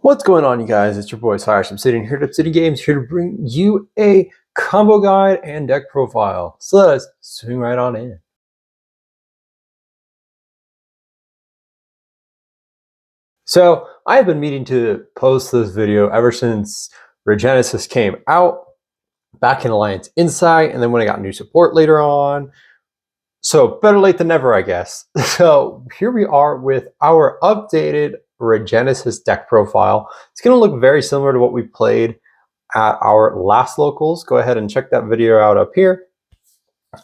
What's going on, you guys? It's your boy Cyrus. I'm sitting here at City Games, here to bring you a combo guide and deck profile. So let's swing right on in. So I've been meaning to post this video ever since Regenesis came out, back in Alliance Insight, and then when I got new support later on. So better late than never, I guess. So here we are with our updated Regenesis deck profile. It's going to look very similar to what we played at our last locals. Go ahead and check that video out up here.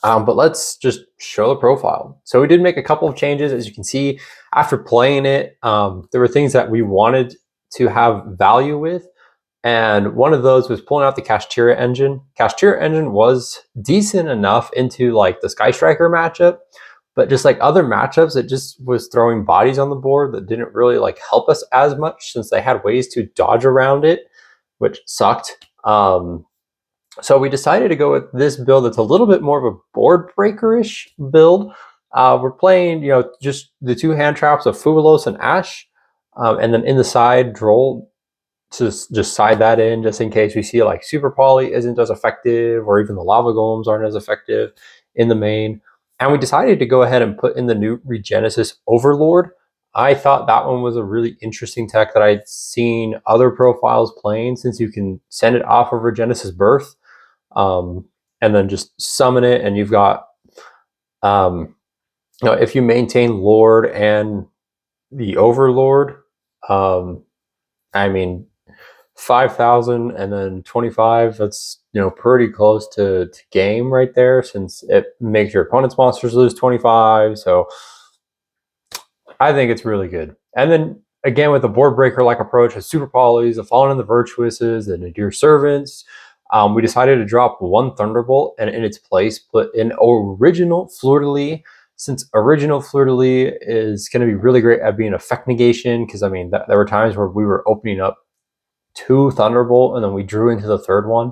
But let's just show the profile. So we did make a couple of changes. As you can see, after playing it, there were things that we wanted to have value with. And one of those was pulling out the Kashtira engine. Kashtira engine was decent enough into like the Sky Striker matchup, but just like other matchups, it just was throwing bodies on the board that didn't really like help us as much since they had ways to dodge around it, which sucked. So we decided to go with this build that's a little bit more of a board breaker-ish build. We're playing, just the two hand traps of Fubulos and Ash, and then in the side, Droll to just side that in just in case we see like Super Poly isn't as effective or even the Lava Golems aren't as effective in the main. And we decided to go ahead and put in the new Regenesis Overlord. I thought that one was a really interesting tech that I'd seen other profiles playing, since you can send it off of Regenesis Birth and then just summon it, and you've got if you maintain Lord and the Overlord, I mean 5,000 and then 25, that's pretty close to game right there, since it makes your opponent's monsters lose 25. So I think it's really good. And then again, with the board breaker like approach with Super Polys, the Fallen and the Virtuouses, the Nadir Servants, we decided to drop one Thunderbolt and in its place put in original Fleur-de-Lis, since original Fleur-de-Lis is going to be really great at being effect negation, because I mean there were times where we were opening up 2 Thunderbolt and then we drew into the third one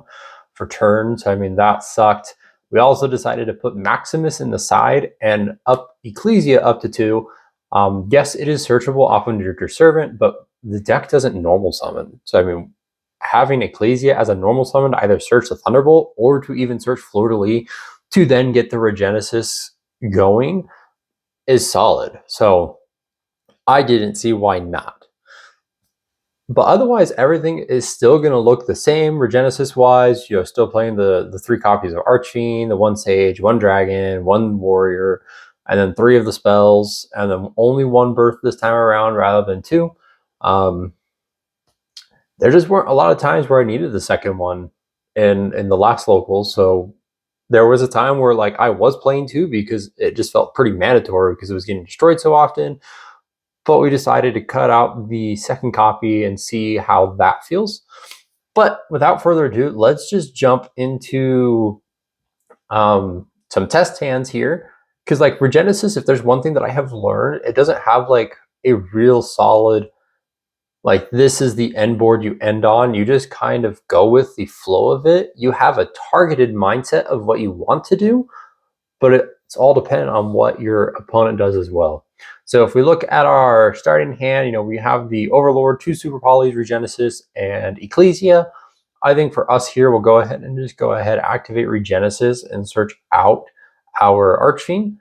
for turns. I mean, that sucked. We also decided to put Maximus in the side and up Ecclesia up to 2. Yes, it is searchable off of your Servant, but the deck doesn't normal summon. So I mean, having Ecclesia as a normal summon to either search the Thunderbolt or to even search Fleur-de-Lis to then get the Regenesis going is solid. So I didn't see why not. But otherwise, everything is still going to look the same, Regenesis-wise. Still playing the 3 copies of Archfiend, the 1 Sage, 1 Dragon, 1 Warrior, and then 3 of the spells, and then only 1 Birth this time around rather than 2. There just weren't a lot of times where I needed the second one in the last locals, so there was a time where like I was playing 2 because it just felt pretty mandatory because it was getting destroyed so often. But we decided to cut out the second copy and see how that feels. But without further ado, let's just jump into some test hands here. Because like Regenesis, if there's one thing that I have learned, it doesn't have like a real solid, like this is the end board you end on. You just kind of go with the flow of it. You have a targeted mindset of what you want to do, but it's all dependent on what your opponent does as well. So if we look at our starting hand, we have the Overlord, 2 Super Polys, Regenesis, and Ecclesia. I think for us here, we'll go ahead and just activate Regenesis and search out our Archfiend.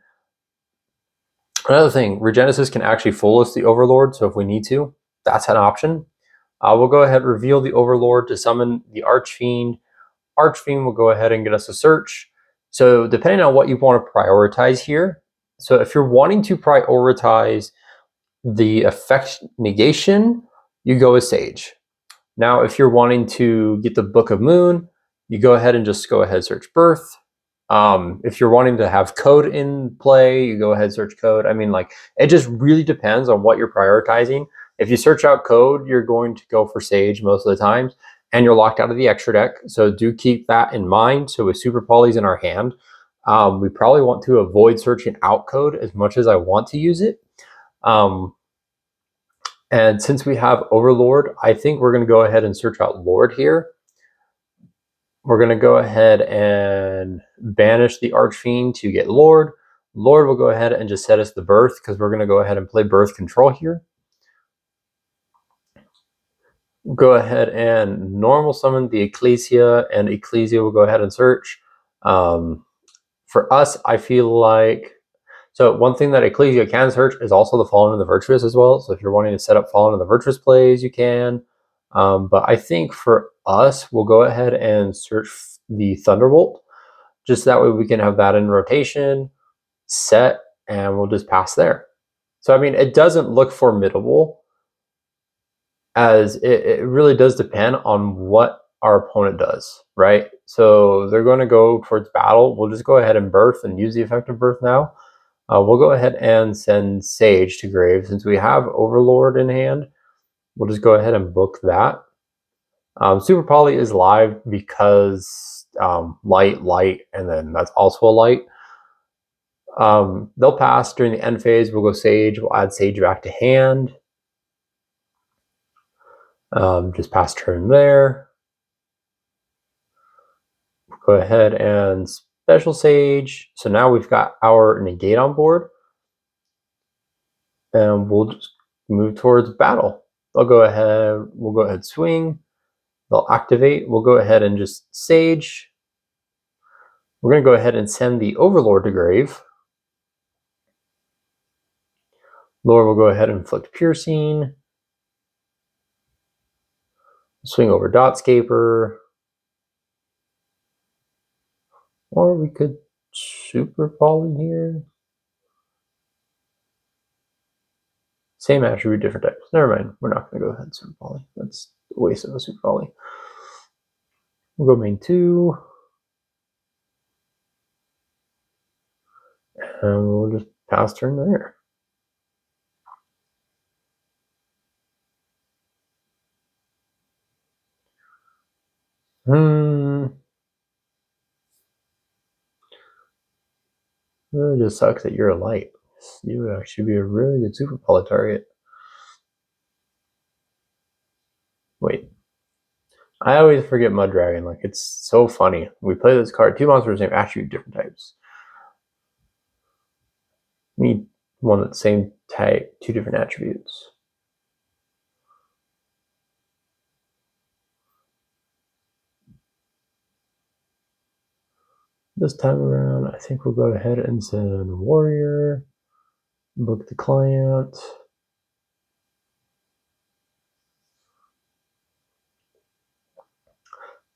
Another thing, Regenesis can actually full list the Overlord, so if we need to, that's an option. We'll go ahead and reveal the Overlord to summon the Archfiend. Archfiend will go ahead and get us a search. So depending on what you want to prioritize here, so if you're wanting to prioritize the effect negation, you go with Sage. Now, if you're wanting to get the Book of Moon, you go ahead and just search Birth. If you're wanting to have Code in play, you go ahead and search Code. I mean, like, it just really depends on what you're prioritizing. If you search out Code, you're going to go for Sage most of the times, and you're locked out of the extra deck. So do keep that in mind. So with Super Polys in our hand, we probably want to avoid searching out Code as much as I want to use it. And since we have Overlord, I think we're going to go ahead and search out Lord here. We're going to go ahead and banish the Archfiend to get Lord. Lord will go ahead and just set us the Birth, because we're going to go ahead and play Birth Control here. go ahead and normal summon the Ecclesia, and Ecclesia will go ahead and search. For us, I feel like, so one thing that Ecclesia can search is also the Fallen and the Virtuous as well. So if you're wanting to set up Fallen and the Virtuous plays, you can. But I think for us, we'll go ahead and search the Thunderbolt. Just that way we can have that in rotation, set, and we'll just pass there. So, I mean, it doesn't look formidable, as it really does depend on what our opponent does, right? So they're going to go towards battle. We'll just go ahead and birth and use the effective birth now. We'll go ahead and send Sage to grave. Since we have Overlord in hand, we'll just go ahead and book that. Super Poly is live because light, and then that's also a light. They'll pass during the end phase. We'll go Sage. We'll add Sage back to hand. Just pass turn there. Go ahead and special Sage. So now we've got our negate on board. And we'll just move towards battle. We'll go ahead swing. They'll activate. We'll go ahead and just Sage. We're going to go ahead and send the Overlord to grave. Lord will go ahead and inflict piercing. Swing over Dotscaper. Or we could Super Poly here. Same attribute, different types. Never mind. We're not going to go ahead and Super Poly. That's a waste of a Super Poly. We'll go main 2. And we'll just pass turn there. It really just sucks that you're a light. You would actually be a really good Super Poly target. Wait. I always forget Mud Dragon. Like, it's so funny. We play this card. 2 monsters, same attribute, different types. Need one that's same type, 2 different attributes. This time around, I think we'll go ahead and send Warrior. Book the client.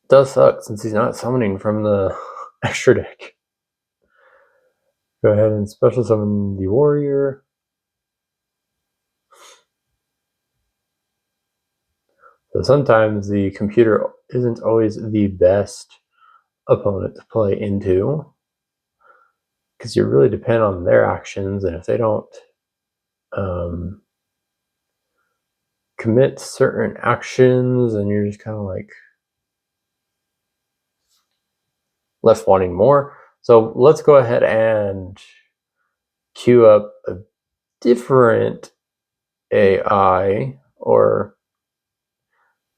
Does suck since he's not summoning from the extra deck. Go ahead and special summon the Warrior. So sometimes the computer isn't always the best opponent to play into, because you really depend on their actions, and if they don't commit certain actions, and you're just kind of like left wanting more. So let's go ahead and queue up a different AI or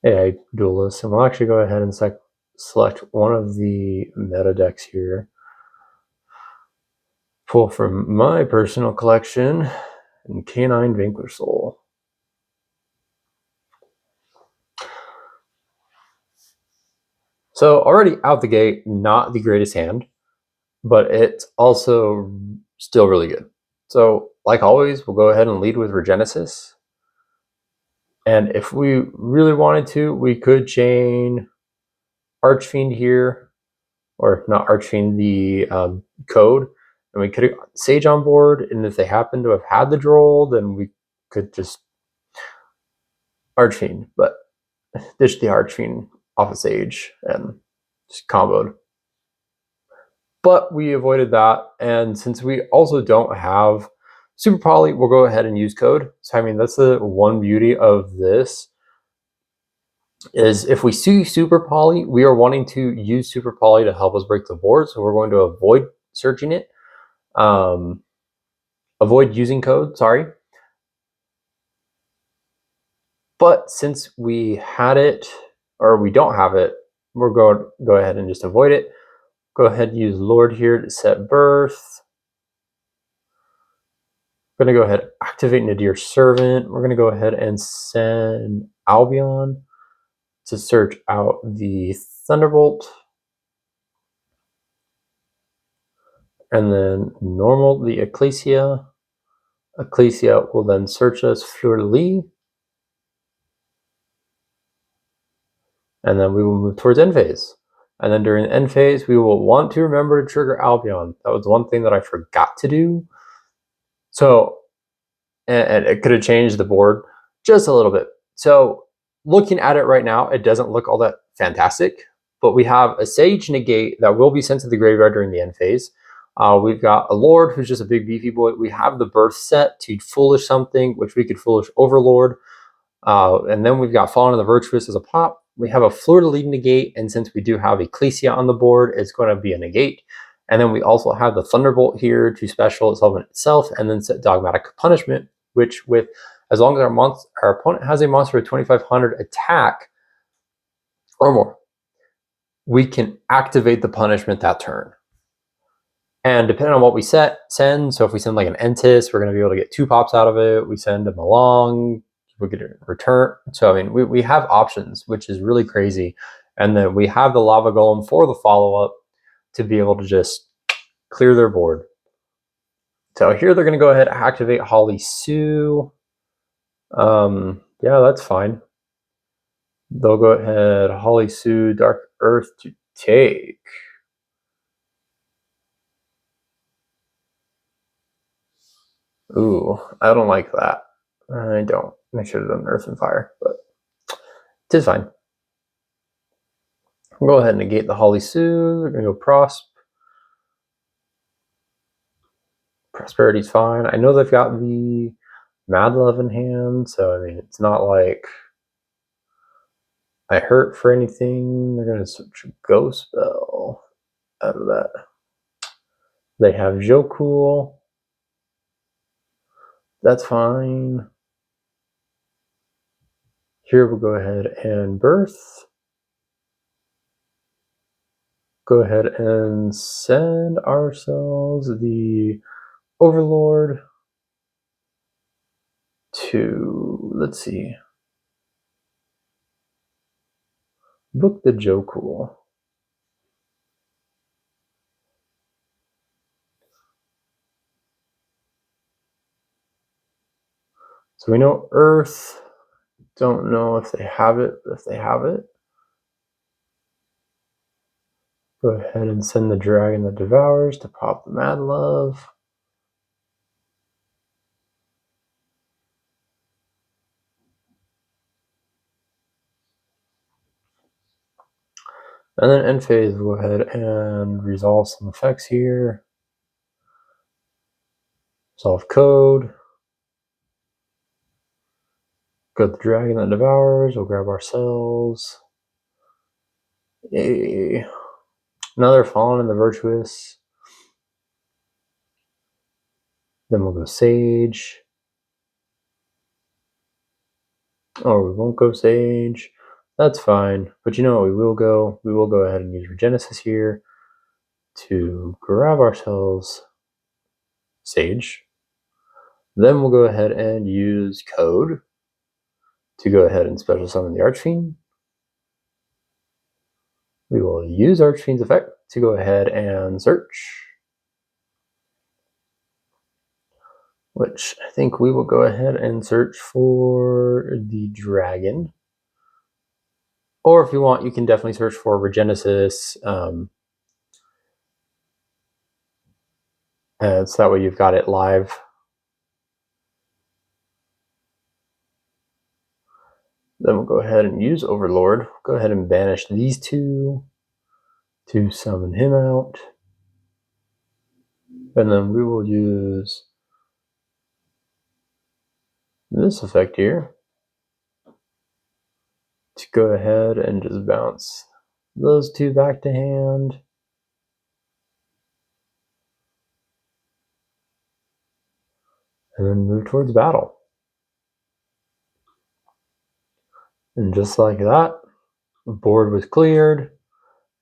AI duelist, and we'll actually go ahead and select one of the meta decks here. Pull from my personal collection and Canine Vanquish Soul. So already out the gate, not the greatest hand, but it's also still really good. So like always, we'll go ahead and lead with Regenesis. And if we really wanted to, we could chain Archfiend here, or not Archfiend, the code, and we could have Sage on board, and if they happen to have had the droll, then we could just Archfiend, but ditch the Archfiend off of Sage and just comboed. But we avoided that, and since we also don't have Super Poly, we'll go ahead and use code. So I mean, that's the one beauty of this, is if we see Super Poly, we are wanting to use Super Poly to help us break the board, so we're going to avoid searching it. Avoid using code, sorry. But since we had it, or we don't have it, we're going to go ahead and just avoid it. Go ahead and use Lord here to set birth. We're going to go ahead and activate Nadir Servant. We're going to go ahead and send Albion. to search out the Thunderbolt. And then normal the Ecclesia. Ecclesia will then search us Fleur-de-Lis. And then we will move towards end phase. And then during the end phase, we will want to remember to trigger Albion. That was one thing that I forgot to do. So, and it could have changed the board just a little bit. So looking at it right now, it doesn't look all that fantastic, but we have a Sage negate that will be sent to the graveyard during the end phase. We've got a Lord who's just a big beefy boy. We have the Birth set to Foolish something, which we could Foolish Overlord. And then we've got Fallen of the Virtuous as a pop. We have a Fleur-de-Lis negate, and since we do have Ecclesia on the board, it's going to be a negate. And then we also have the Thunderbolt here to special itself, and then set Dogmatic Punishment, which with as long as our opponent has a monster with 2,500 attack or more, we can activate the punishment that turn. And depending on what we send, so if we send like an Entis, we're going to be able to get 2 pops out of it. We send a Malong, we get a return. So, I mean, we have options, which is really crazy. And then we have the Lava Golem for the follow-up to be able to just clear their board. So here they're going to go ahead and activate Holly Sue. Yeah, that's fine. They'll go ahead, Holly Sue, Dark Earth to take. Ooh, I don't like that. I don't. I should have done Earth and Fire, but it is fine. We'll go ahead and negate the Holly Sue. We're going to go Prosp. Prosperity's fine. I know they've got the Mad Love in hand, so I mean, it's not like I hurt for anything. They're going to switch a Ghost Spell out of that. They have Jokul. That's fine. Here we'll go ahead and Birth. Go ahead and send ourselves the Overlord to, let's see, book the Jokul. So we know Earth. Don't know if they have it, but if they have it, go ahead and send the Dragon that Devours to pop the Mad Love. And then end phase, we'll go ahead and resolve some effects here. Solve code. Go to the Dragon that Devours. We'll grab ourselves another Fallen in the Virtuous. Then we'll go Sage. Or we won't go Sage. That's fine. But you know what we will go? We will go ahead and use Regenesis here to grab ourselves Sage. Then we'll go ahead and use Code to go ahead and special summon the Archfiend. We will use Archfiend's effect to go ahead and search, which I think we will go ahead and search for the Dragon. Or if you want, you can definitely search for Regenesis. And so that way you've got it live. Then we'll go ahead and use Overlord. Go ahead and banish these 2 to summon him out. And then we will use this effect here to go ahead and just bounce those 2 back to hand. And then move towards battle. And just like that, the board was cleared.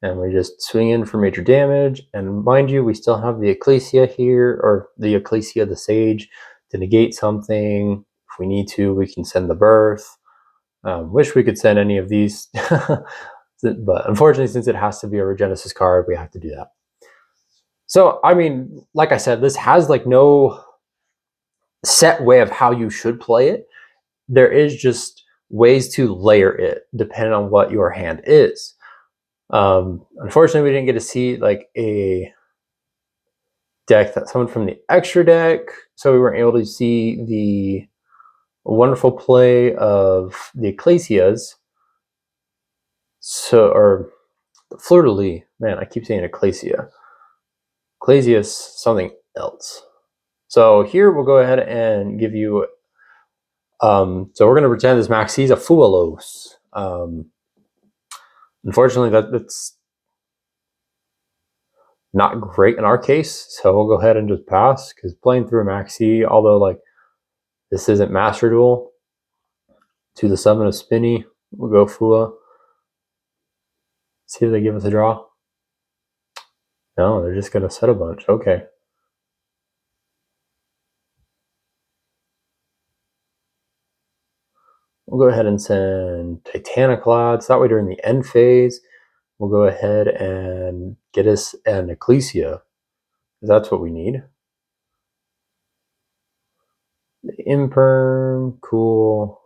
And we just swing in for major damage. And mind you, we still have the Ecclesia here, or the Ecclesia, the Sage, to negate something. If we need to, we can send the Birth. Wish we could send any of these, but unfortunately, since it has to be a Regenesis card, we have to do that. So, I mean, like I said, this has like no set way of how you should play it. There is just ways to layer it depending on what your hand is. Unfortunately, we didn't get to see like a deck that someone from the extra deck, so we weren't able to see the wonderful play of the Ecclesias. So, or the Fleur de Lis. Man, I keep saying Ecclesia. Ecclesia is something else. So here we'll go ahead and give you. So we're going to pretend this Maxis a Fuelos. Unfortunately, that's not great in our case, so we'll go ahead and just pass, because playing through a Maxi, although like this isn't Master Duel, to the summon of Spinny, we'll go Fua. See if they give us a draw. No, they're just going to set a bunch. Okay. We'll go ahead and send Titaniclad, so that way during the end phase, we'll go ahead and get us an Ecclesia, because that's what we need. The Imperm, cool.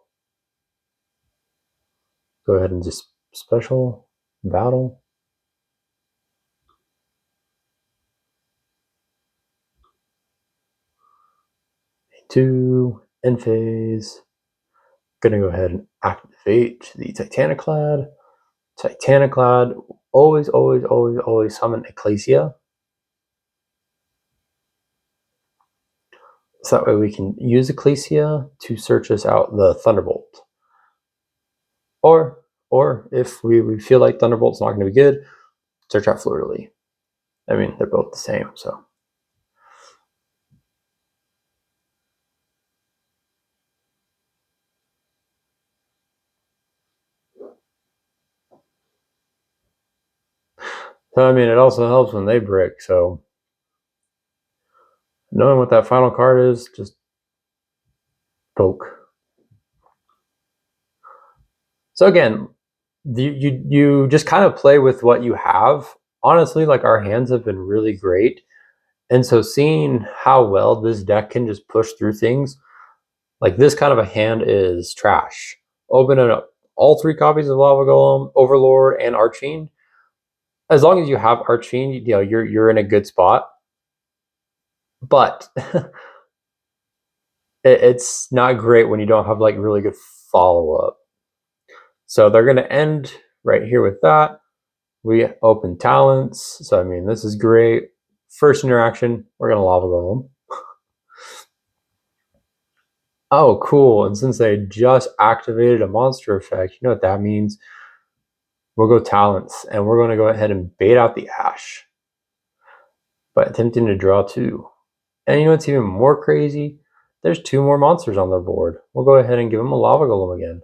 Go ahead and just special battle. Two, end phase. Gonna go ahead and activate the Titaniclad. Titaniclad, always, always, always, always summon Ecclesia. So that way we can use Ecclesia to search us out the Thunderbolt. Or if we feel like Thunderbolt's not going to be good, search out Fleur de Lis. I mean, they're both the same, so. So, I mean, it also helps when they brick, so. Knowing what that final card is, just poke. So again, you just kind of play with what you have. Honestly, like our hands have been really great. And so seeing how well this deck can just push through things, like this kind of a hand is trash. Open it up. All three copies of Lava Golem, Overlord, and Archfiend. As long as you have Archfiend, you know, you're in a good spot. But it's not great when you don't have like really good follow-up. So they're going to end right here with that. We open talents. So, I mean, this is great. First interaction, we're going to Lava Golem. Oh, cool. And since they just activated a monster effect, you know what that means? We'll go talents, and we're going to go ahead and bait out the Ash by attempting to draw two. And you know what's even more crazy? There's two more monsters on their board. We'll go ahead and give them a Lava Golem again.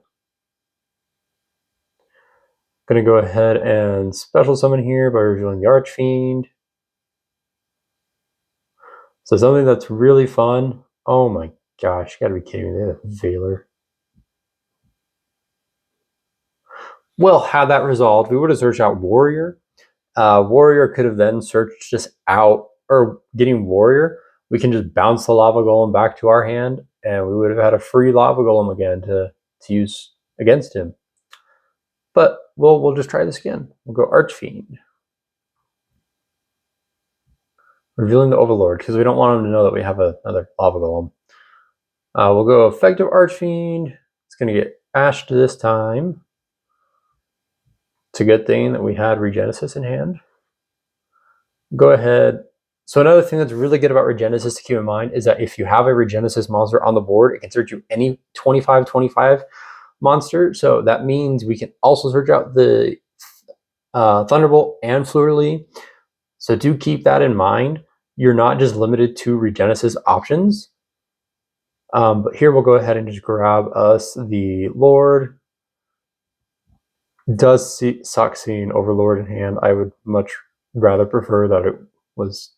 Going to go ahead and special summon here by revealing the Archfiend. So something that's really fun. Oh my gosh, you gotta be kidding me. They have Valor. Well, had that resolved, we would have searched out Warrior. Warrior could have then searched us out, or getting Warrior, we can just bounce the Lava Golem back to our hand, and we would have had a free Lava Golem again to use against him. But we'll just try this again. We'll go Archfiend. Revealing the Overlord, because we don't want him to know that we have another Lava Golem. We'll go Effective Archfiend. It's going to get Ashed this time. It's a good thing that we had Regenesis in hand. Go ahead. So another thing that's really good about Regenesis to keep in mind is that if you have a Regenesis monster on the board, it can search you any 25/25 monster. So that means we can also search out the Thunderbolt and Fleur de Lis. So do keep that in mind. You're not just limited to Regenesis options. But here we'll go ahead and just grab us the Lord. Does suck seeing Overlord in hand. I would much rather prefer that it was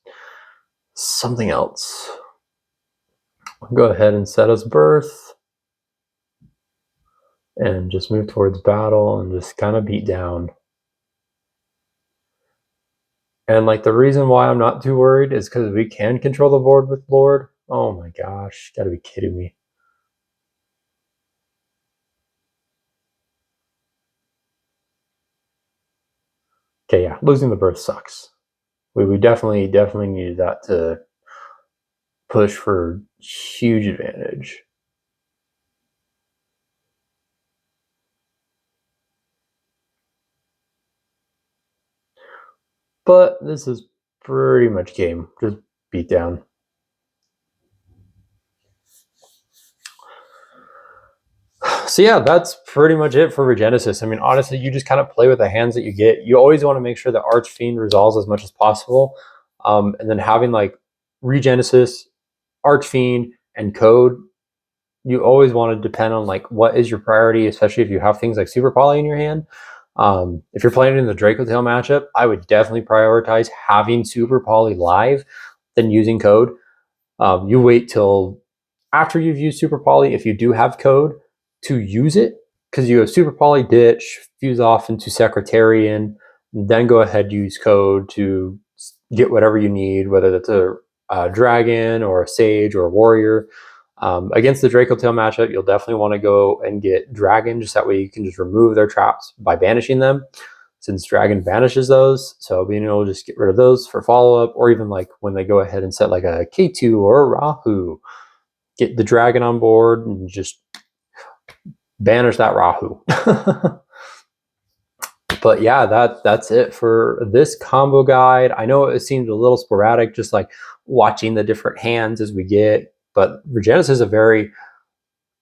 something else. Go ahead and set us Birth. and just move towards battle and just kind of beat down. And like the reason why I'm not too worried is because we can control the board with Lord. Oh my gosh, gotta be kidding me. Okay, yeah, losing the birth sucks. We definitely needed that to push for huge advantage. But this is pretty much game. Just beat down. So yeah, that's pretty much it for Regenesis. I mean, honestly, you just kind of play with the hands that you get. You always want to make sure that Archfiend resolves as much as possible. And then having like Regenesis, Archfiend, and Code, you always want to depend on like what is your priority, especially if you have things like Super Poly in your hand. If you're playing in the Draco Tail matchup, I would definitely prioritize having Super Poly live than using Code. You wait till after you've used Super Poly, if you do have Code, to use it, because you have Super Poly ditch, fuse off into Secretarian, then go ahead use Code to get whatever you need, whether that's a dragon or a sage or a warrior. Against the Draco Tail matchup, you'll definitely want to go and get dragon, just that way you can just remove their traps by banishing them, since dragon banishes those. So being able to just get rid of those for follow-up, or even like when they go ahead and set like a K2 or a Rahu, get the dragon on board and just banish that Rahu. But yeah, that's it for this combo guide. I know it seems a little sporadic, just like watching the different hands as we get, but Regenesis is a very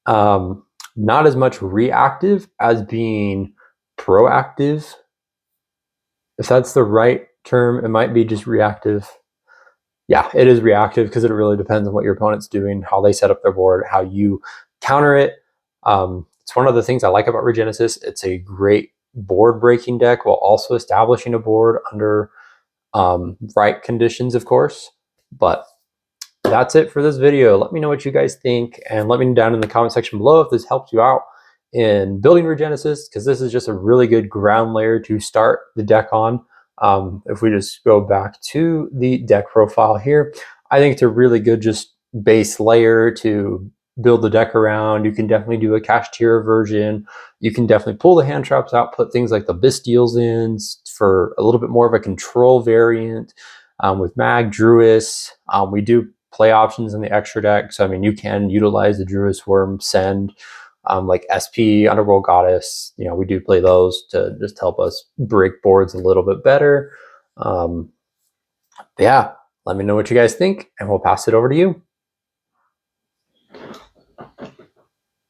not as much reactive as being proactive. If that's the right term, it might be just reactive. Yeah, it is reactive because it really depends on what your opponent's doing, how they set up their board, how you counter it. It's one of the things I like about Regenesis. It's a great board breaking deck while also establishing a board under right conditions, of course. But that's it for this video. Let me know what you guys think, and let me know down in the comment section below if this helped you out in building Regenesis, because this is just a really good ground layer to start the deck on. If we just go back to the deck profile here, I think it's a really good just base layer to build the deck around. You can definitely do a Kashtira version. You can definitely pull the hand traps out, put things like the Bystials in for a little bit more of a control variant. With Mag, Druis, we do play options in the extra deck. So, I mean, you can utilize the Druis Worm, Send, like SP, Underworld Goddess. You know, we do play those to just help us break boards a little bit better. Yeah, let me know what you guys think, and we'll pass it over to you.